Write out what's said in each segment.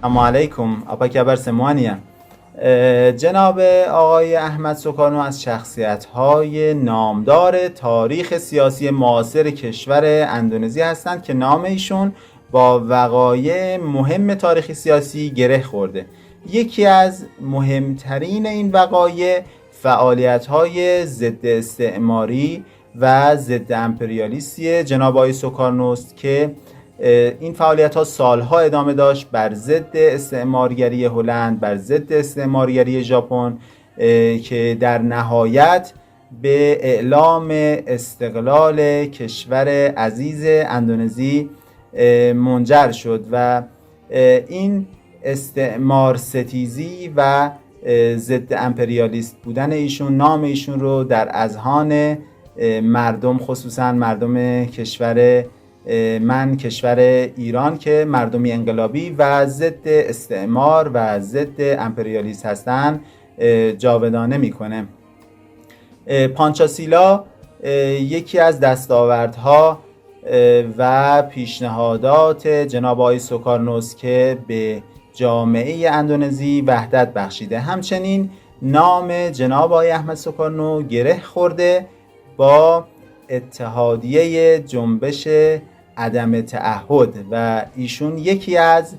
السلام علیکم اپا کبر سموانیه. جناب آقای احمد سوکانو از شخصیت‌های نامدار تاریخ سیاسی معاصر کشور اندونزی هستند که نام ایشون با وقایع مهم تاریخ سیاسی گره خورده. یکی از مهمترین این وقایع فعالیت‌های ضد استعماری و ضد امپریالیستی جناب آقای سوکارنوست که این فعالیت ها سالها ادامه داشت بر ضد استعمارگری هلند، بر ضد استعمارگری ژاپن، که در نهایت به اعلام استقلال کشور عزیز اندونزی منجر شد و این استعمار ستیزی و ضد امپریالیست بودن ایشون نام ایشون رو در اذهان مردم، خصوصا مردم کشور ایران که مردمی انقلابی و ضد استعمار و ضد امپریالیست هستن، جاودانه میکنه. پانچاسیلا یکی از دستاوردها و پیشنهادات جناب آقای سوکارنوس که به جامعه اندونزی وحدت بخشیده. همچنین نام جناب آقای احمد سوکارنو گره خورده با اتحادیه جنبش عدم تعهد و ایشون یکی از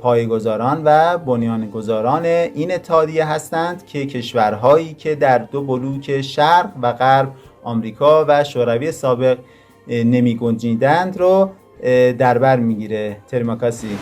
پایه‌گذاران و بنیانگذاران این اتحادیه هستند که کشورهایی که در دو بلوک شرق و غرب، آمریکا و شوروی سابق، نمی گنجیدند رو در بر میگیره. تریماکاسی.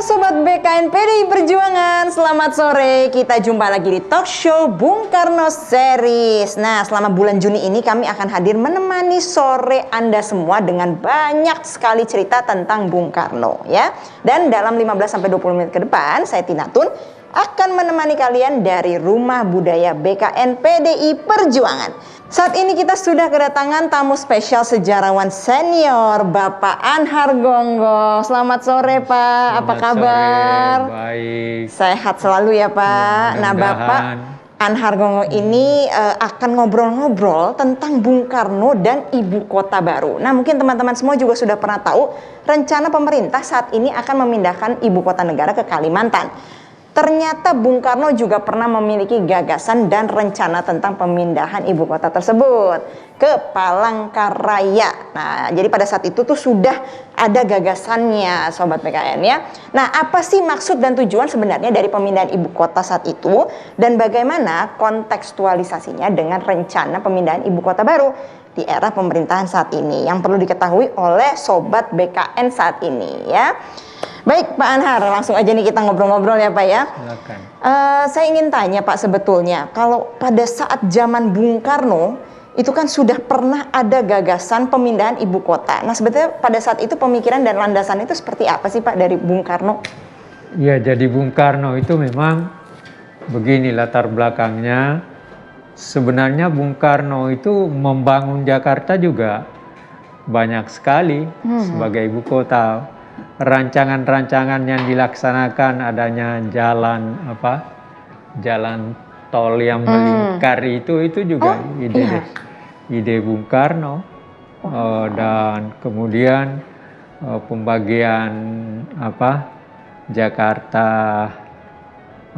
Sobat BKN PDI Perjuangan, selamat sore. Kita jumpa lagi di talk show Bung Karno Series. Nah, selama bulan Juni ini kami akan hadir menemani sore Anda semua dengan banyak sekali cerita tentang Bung Karno ya. Dan dalam 15-20 menit ke depan, saya Tina Tun akan menemani kalian dari Rumah Budaya BKN PDI Perjuangan. Saat ini kita sudah kedatangan tamu spesial sejarawan senior Bapak Anhar Gonggong. Selamat sore Pak, apa kabar? Sore, baik. Sehat selalu ya Pak. Nah Bapak Anhar Gonggong ini akan ngobrol-ngobrol tentang Bung Karno dan Ibu Kota Baru. Nah mungkin teman-teman semua juga sudah pernah tahu rencana pemerintah saat ini akan memindahkan Ibu Kota Negara ke Kalimantan. Ternyata Bung Karno juga pernah memiliki gagasan dan rencana tentang pemindahan ibu kota tersebut ke Palangkaraya. Nah, jadi pada saat itu tuh sudah ada gagasannya, Sobat PKN ya. Nah, apa sih maksud dan tujuan sebenarnya dari pemindahan ibu kota saat itu dan bagaimana kontekstualisasinya dengan rencana pemindahan ibu kota baru di era pemerintahan saat ini yang perlu diketahui oleh Sobat BKN saat ini ya. Baik Pak Anhar, langsung aja nih kita ngobrol-ngobrol ya Pak ya. Silakan. Saya ingin tanya Pak, sebetulnya kalau pada saat zaman Bung Karno itu kan sudah pernah ada gagasan pemindahan ibu kota. Nah sebetulnya pada saat itu pemikiran dan landasan itu seperti apa sih Pak dari Bung Karno? Ya, jadi Bung Karno itu memang begini latar belakangnya. Sebenarnya Bung Karno itu membangun Jakarta juga banyak sekali sebagai ibu kota. Rancangan-rancangan yang dilaksanakan adanya jalan tol yang melingkar itu juga ide Bung Karno. Dan kemudian pembagian Jakarta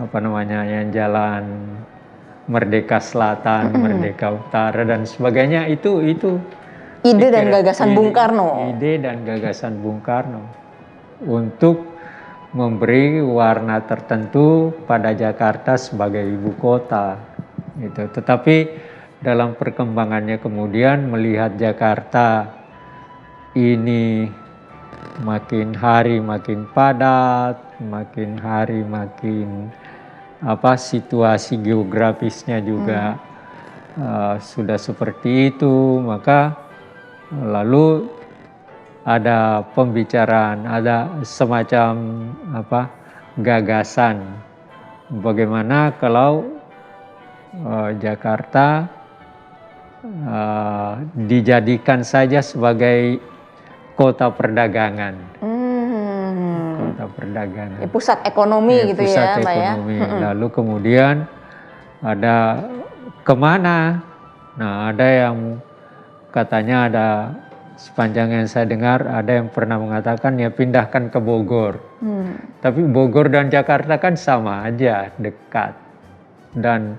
yang jalan Merdeka Selatan, Merdeka Utara dan sebagainya itu ide dan gagasan Bung Karno. Ide dan gagasan Bung Karno untuk memberi warna tertentu pada Jakarta sebagai ibu kota. Gitu. Tetapi dalam perkembangannya kemudian melihat Jakarta ini makin hari makin padat, makin hari makin situasi geografisnya juga sudah seperti itu, maka lalu ada pembicaraan, ada semacam gagasan bagaimana kalau Jakarta dijadikan saja sebagai kota perdagangan. Kota perdagangan. Pusat ekonomi gitu pusat ya, Pak ya. Lalu kemudian ada kemana? Nah, ada yang katanya ada sepanjang yang saya dengar ada yang pernah mengatakan ya pindahkan ke Bogor. Tapi Bogor dan Jakarta kan sama aja, dekat. Dan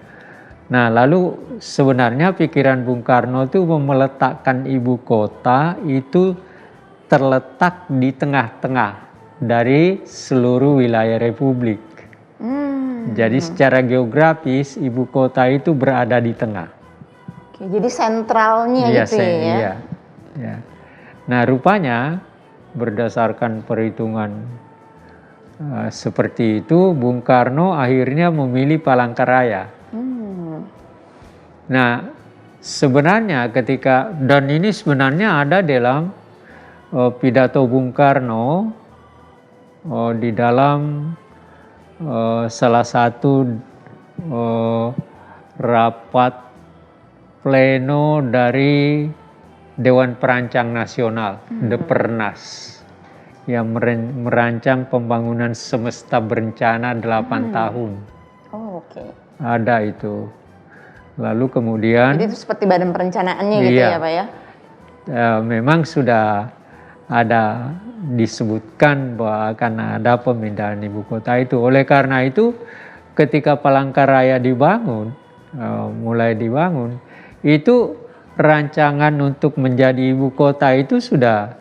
nah lalu sebenarnya pikiran Bung Karno itu meletakkan ibu kota itu terletak di tengah-tengah dari seluruh wilayah Republik. Jadi secara geografis ibu kota itu berada di tengah. Oke, jadi sentralnya gitu ya. Ya. Nah rupanya berdasarkan perhitungan seperti itu Bung Karno akhirnya memilih Palangkaraya. Nah sebenarnya dan ini sebenarnya ada dalam pidato Bung Karno di dalam salah satu rapat pleno dari Dewan Perancang Nasional, Depernas, yang merancang pembangunan semesta berencana 8 tahun. Oh, oke. Ada itu. Lalu kemudian... Jadi itu seperti badan perencanaannya gitu ya Pak ya? Memang sudah ada disebutkan bahwa akan ada pemindahan ibu kota itu. Oleh karena itu ketika Palangkaraya mulai dibangun, itu rancangan untuk menjadi ibu kota itu sudah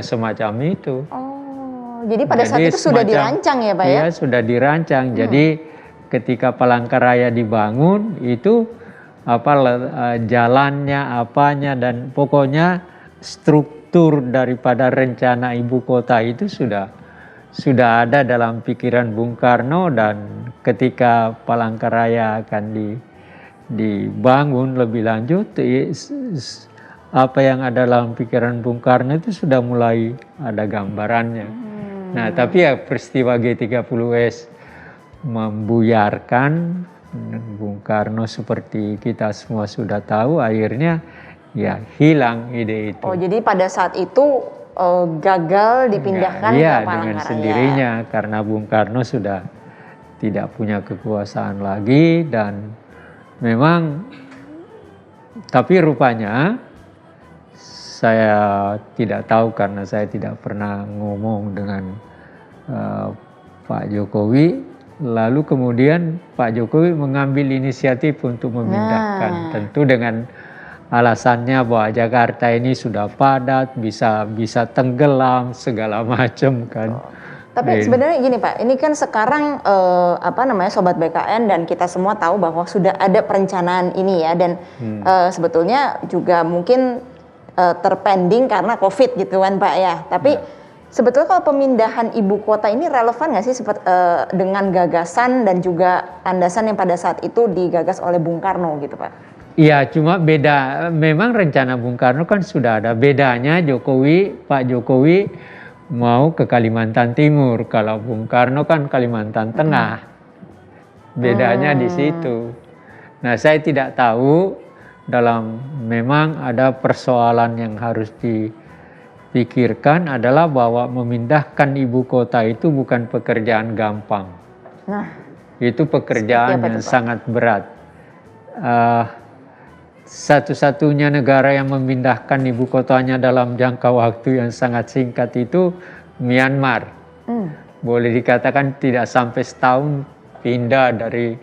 semacam itu. Oh, jadi pada saat itu sudah dirancang ya Pak ya? Iya, sudah dirancang. Jadi ketika Palangkaraya dibangun itu jalannya, apanya dan pokoknya struktur daripada rencana ibu kota itu sudah sudah ada dalam pikiran Bung Karno, dan ketika Palangkaraya akan dibangun lebih lanjut, apa yang ada dalam pikiran Bung Karno itu sudah mulai ada gambarannya. Nah, tapi ya peristiwa G30S membuyarkan Bung Karno, seperti kita semua sudah tahu, akhirnya ya hilang ide itu. Oh, jadi pada saat itu gagal dipindahkan ke Iya, Palangkaraya. dengan sendirinya karena Bung Karno sudah tidak punya kekuasaan lagi, dan memang tapi rupanya saya tidak tahu karena saya tidak pernah ngomong dengan Pak Jokowi. Lalu kemudian Pak Jokowi mengambil inisiatif untuk memindahkan, tentu dengan alasannya bahwa Jakarta ini sudah padat, bisa tenggelam segala macam kan. Tapi sebenarnya gini Pak, ini kan sekarang Sobat BKN dan kita semua tahu bahwa sudah ada perencanaan ini ya, dan sebetulnya juga mungkin terpending karena COVID gitu kan Pak ya. Tapi sebetulnya kalau pemindahan ibu kota ini relevan nggak sih dengan gagasan dan juga landasan yang pada saat itu digagas oleh Bung Karno gitu Pak? Iya, cuma beda. Memang rencana Bung Karno kan sudah ada. Bedanya Pak Jokowi mau ke Kalimantan Timur. Kalau Bung Karno kan Kalimantan Tengah. Bedanya di situ. Nah, saya tidak tahu, memang ada persoalan yang harus dipikirkan adalah bahwa memindahkan ibu kota itu bukan pekerjaan gampang. Nah, itu pekerjaan yang sangat berat. Satu-satunya negara yang memindahkan ibu kotanya dalam jangka waktu yang sangat singkat itu Myanmar. Boleh dikatakan tidak sampai setahun pindah dari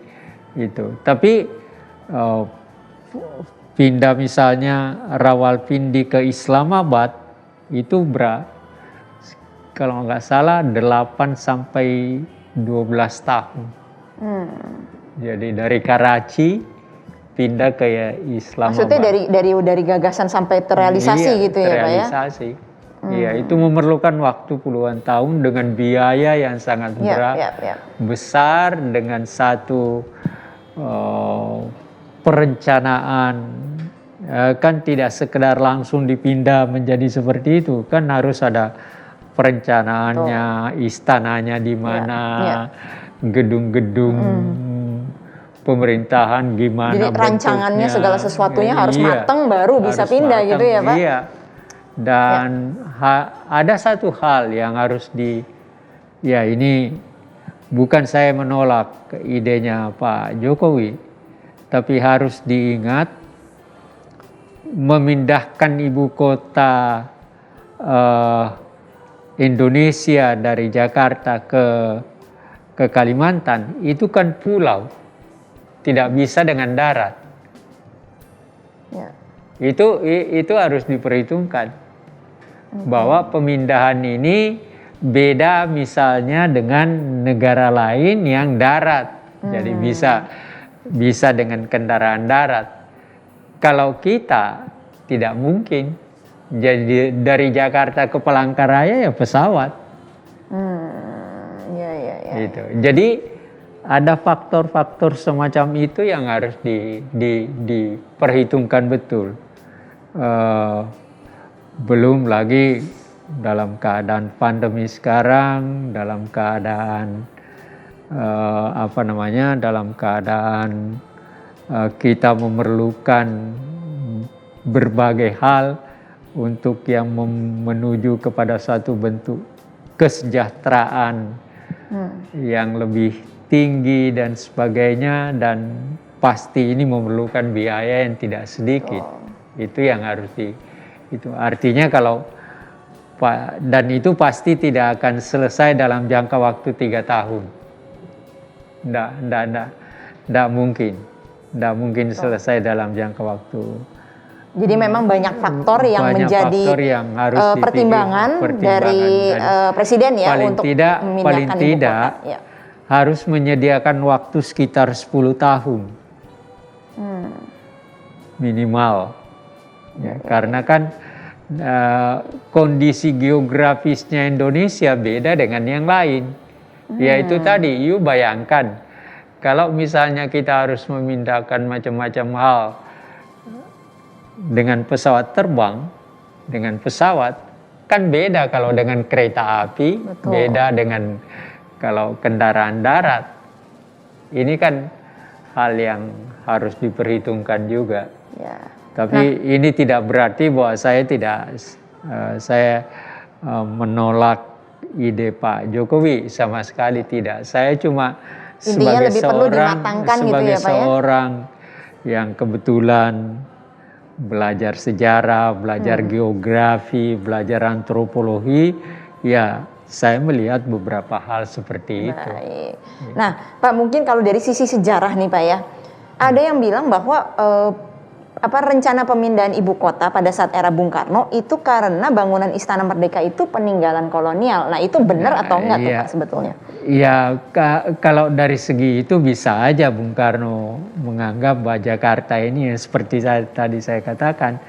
itu. Tapi pindah misalnya Rawalpindi ke Islamabad itu kalau nggak salah 8 sampai 12 tahun. Jadi dari Karachi pindah ke Islamabad. Maksudnya dari gagasan sampai terrealisasi gitu ya Pak ya? Terrealisasi. Iya, itu memerlukan waktu puluhan tahun dengan biaya yang sangat besar, dengan satu perencanaan. Kan tidak sekedar langsung dipindah menjadi seperti itu, kan harus ada perencanaannya, istananya di mana, gedung-gedung pemerintahan gimana. Jadi rancangannya segala sesuatunya harus matang baru bisa pindah gitu ya Pak? Iya. Dan ada satu hal yang harus ini bukan saya menolak idenya Pak Jokowi, tapi harus diingat memindahkan ibu kota Indonesia dari Jakarta ke Kalimantan itu kan pulau. Tidak bisa dengan darat. Itu harus diperhitungkan. Bahwa pemindahan ini beda misalnya dengan negara lain yang darat. Jadi bisa dengan kendaraan darat. Kalau kita tidak mungkin. Jadi dari Jakarta ke Palangkaraya ya pesawat. Gitu. Jadi ada faktor-faktor semacam itu yang harus diperhitungkan betul. Belum lagi dalam keadaan pandemi sekarang, dalam keadaan dalam keadaan kita memerlukan berbagai hal untuk yang menuju kepada satu bentuk kesejahteraan yang lebih tinggi dan sebagainya, dan pasti ini memerlukan biaya yang tidak sedikit. Itu yang harus itu artinya dan itu pasti tidak akan selesai dalam jangka waktu 3 tahun. Tidak mungkin selesai dalam jangka waktu. Jadi memang banyak faktor yang menjadi harus pertimbangan dari presiden ya untuk memindahkan ibu kota. Harus menyediakan waktu sekitar 10 tahun minimal. Karena kan kondisi geografisnya Indonesia beda dengan yang lain. Yaitu tadi, you bayangkan kalau misalnya kita harus memindahkan macam-macam hal dengan pesawat terbang, dengan pesawat, kan beda kalau dengan kereta api, Betul. beda dengan kalau kendaraan darat. Ini kan hal yang harus diperhitungkan juga. Ya. Tapi ini tidak berarti bahwa saya menolak ide Pak Jokowi, sama sekali tidak. Saya cuma Intinya sebagai lebih perlu dimatangkan gitu ya, Pak ya? seorang yang kebetulan belajar sejarah, belajar geografi, belajar antropologi, ya saya melihat beberapa hal seperti itu. Baik. Nah, Pak, mungkin kalau dari sisi sejarah nih, Pak ya, ada yang bilang bahwa rencana pemindahan ibu kota pada saat era Bung Karno itu karena bangunan Istana Merdeka itu peninggalan kolonial. Nah, itu benar atau enggak tuh, Pak, sebetulnya? Ya, kalau dari segi itu bisa aja Bung Karno menganggap bahwa Jakarta ini seperti tadi saya katakan,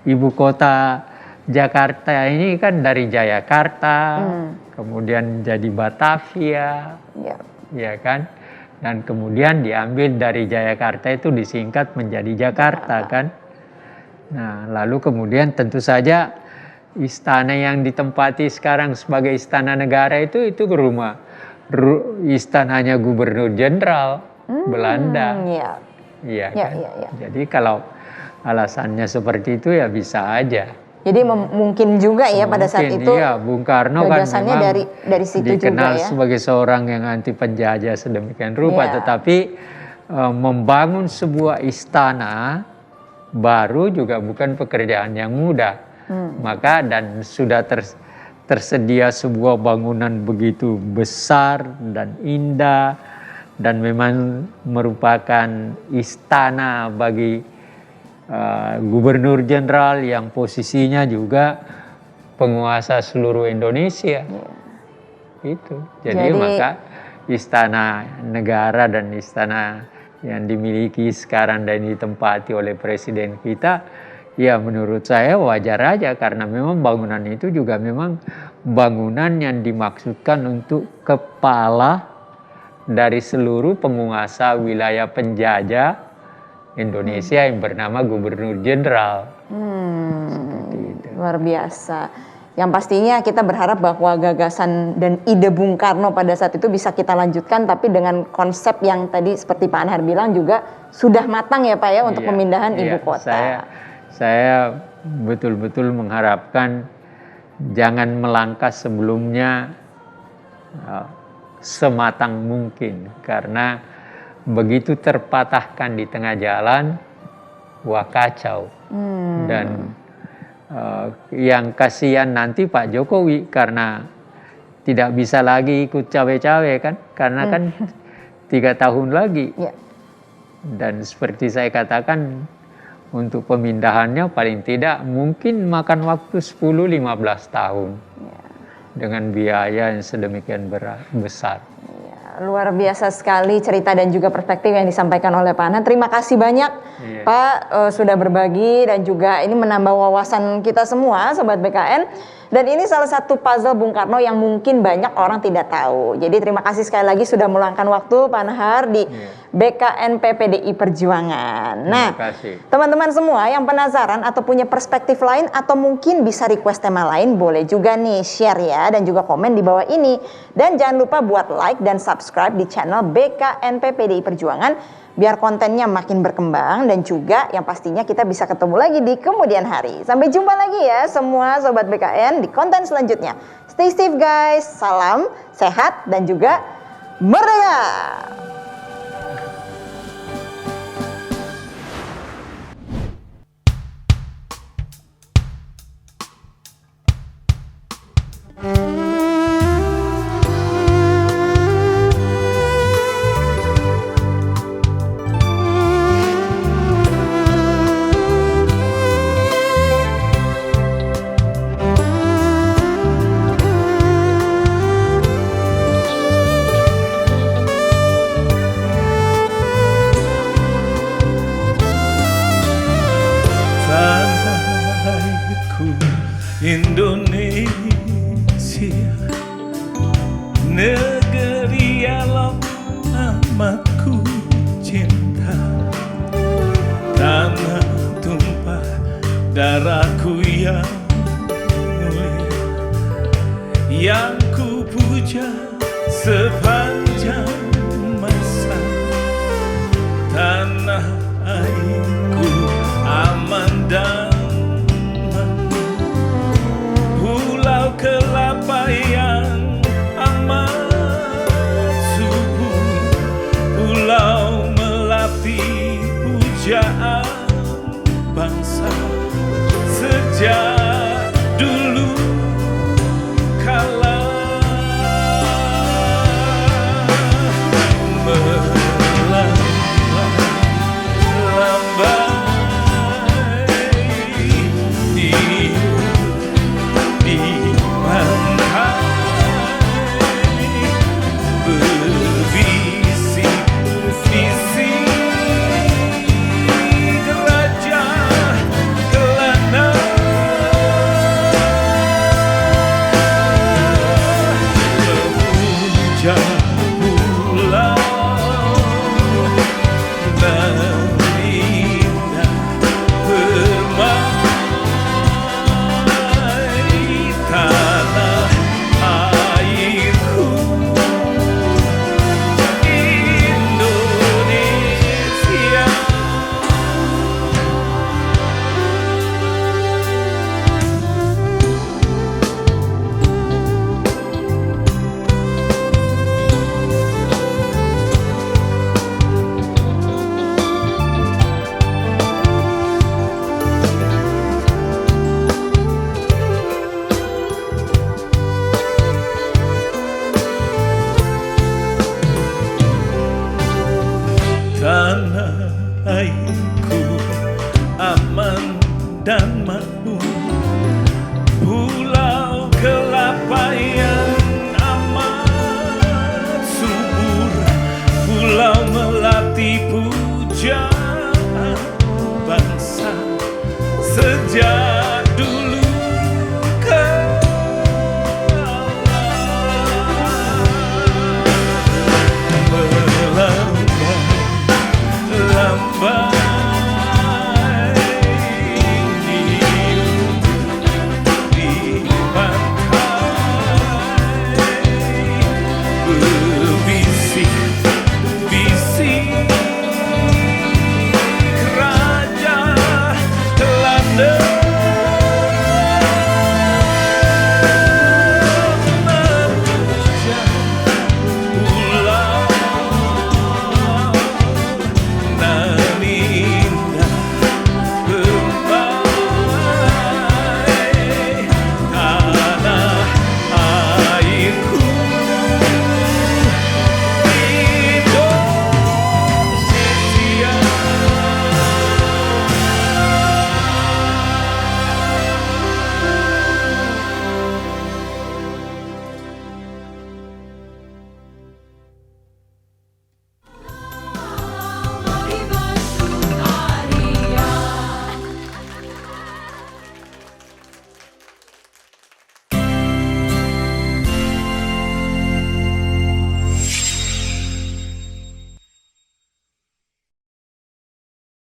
ibu kota Jakarta ini kan dari Jayakarta, kemudian jadi Batavia, ya kan? Dan kemudian diambil dari Jayakarta itu disingkat menjadi Jakarta kan. Nah, lalu kemudian tentu saja istana yang ditempati sekarang sebagai istana negara itu istananya Gubernur Jenderal Belanda. Iya kan? Jadi kalau alasannya seperti itu ya bisa aja. Jadi mungkin juga ya pada saat itu. Iya, Bung Karno kan memang dari situ dikenal juga ya. sebagai seorang yang anti penjajah sedemikian rupa, tetapi membangun sebuah istana baru juga bukan pekerjaan yang mudah. Maka dan sudah tersedia sebuah bangunan begitu besar dan indah dan memang merupakan istana bagi Gubernur Jenderal yang posisinya juga penguasa seluruh Indonesia. Itu. Jadi maka istana negara dan istana yang dimiliki sekarang dan ditempati oleh presiden kita, ya menurut saya wajar aja karena memang bangunan itu juga memang bangunan yang dimaksudkan untuk kepala dari seluruh penguasa wilayah penjajah Indonesia yang bernama Gubernur Jenderal. Luar biasa. Yang pastinya kita berharap bahwa gagasan dan ide Bung Karno pada saat itu bisa kita lanjutkan, tapi dengan konsep yang tadi seperti Pak Anhar bilang juga sudah matang ya Pak ya untuk pemindahan ibu kota. Saya betul-betul mengharapkan jangan melangkah sebelumnya sematang mungkin, karena begitu terpatahkan di tengah jalan, wah kacau. Dan yang kasihan nanti Pak Jokowi karena tidak bisa lagi ikut cawe-cawe kan, karena kan 3 tahun lagi. Dan seperti saya katakan, untuk pemindahannya paling tidak mungkin makan waktu 10-15 tahun dengan biaya yang sedemikian besar. Luar biasa sekali cerita dan juga perspektif yang disampaikan oleh Pak Anhar. Terima kasih banyak Pak sudah berbagi dan juga ini menambah wawasan kita semua Sobat BKN. Dan ini salah satu puzzle Bung Karno yang mungkin banyak orang tidak tahu. Jadi terima kasih sekali lagi sudah meluangkan waktu Pak Anhar di BKNP PDI Perjuangan. Nah, teman-teman semua yang penasaran atau punya perspektif lain atau mungkin bisa request tema lain, boleh juga nih share ya dan juga komen di bawah ini. Dan jangan lupa buat like dan subscribe di channel BKNP PDI Perjuangan biar kontennya makin berkembang dan juga yang pastinya kita bisa ketemu lagi di kemudian hari. Sampai jumpa lagi ya semua Sobat BKN di konten selanjutnya. Stay safe guys, salam sehat dan juga merdeka! Ku Indonesia, negeri yang amat ku cinta, tanah tumpah darahku yang mulia, yang ku puja sepanjang masa, tanah air